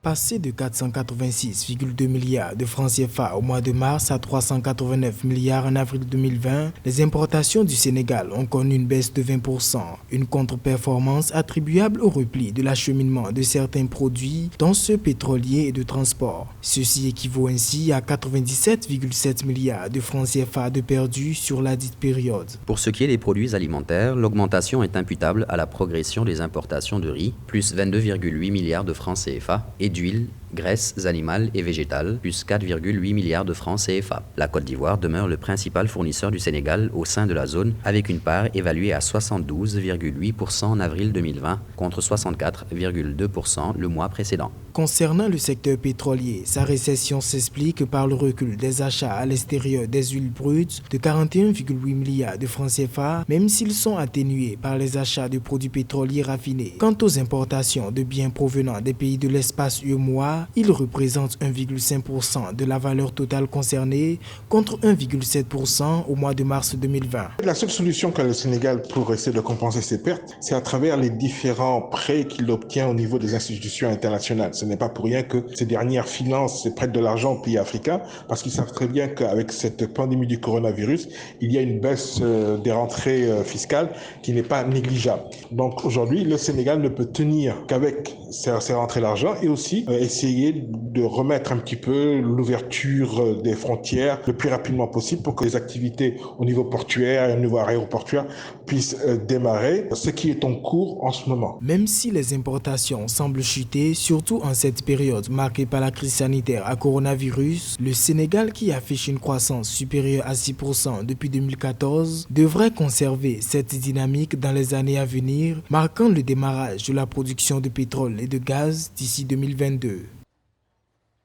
Passé de 486,2 milliards de francs CFA au mois de mars à 389 milliards en avril 2020, les importations du Sénégal ont connu une baisse de 20%, une contre-performance attribuable au repli de l'acheminement de certains produits, dont ceux pétroliers et de transport. Ceci équivaut ainsi à 97,7 milliards de francs CFA de perdus sur la dite période. Pour ce qui est des produits alimentaires, l'augmentation est imputable à la progression des importations de riz, plus 22,8 milliards de francs CFA, et d'huile, graisses animales et végétales, plus 4,8 milliards de francs CFA. La Côte d'Ivoire demeure le principal fournisseur du Sénégal au sein de la zone, avec une part évaluée à 72,8% en avril 2020 contre 64,2% le mois précédent. Concernant le secteur pétrolier, sa récession s'explique par le recul des achats à l'extérieur des huiles brutes de 41,8 milliards de francs CFA, même s'ils sont atténués par les achats de produits pétroliers raffinés. Quant aux importations de biens provenant des pays de l'espace UEMOA, ils représentent 1,5% de la valeur totale concernée contre 1,7% au mois de mars 2020. La seule solution qu'a le Sénégal pour essayer de compenser ces pertes, c'est à travers les différents prêts qu'il obtient au niveau des institutions internationales. Ce n'est pas pour rien que ces dernières financent et prêtent de l'argent aux pays africains, parce qu'ils savent très bien qu'avec cette pandémie du coronavirus, il y a une baisse des rentrées fiscales qui n'est pas négligeable. Donc aujourd'hui, le Sénégal ne peut tenir qu'avec ces rentrées d'argent et aussi essayer de remettre un petit peu l'ouverture des frontières le plus rapidement possible pour que les activités au niveau portuaire et au niveau aéroportuaire puissent démarrer, ce qui est en cours en ce moment. Même si les importations semblent chuter, surtout en cette période marquée par la crise sanitaire à coronavirus, le Sénégal, qui affiche une croissance supérieure à 6% depuis 2014, devrait conserver cette dynamique dans les années à venir, marquant le démarrage de la production de pétrole et de gaz d'ici 2022.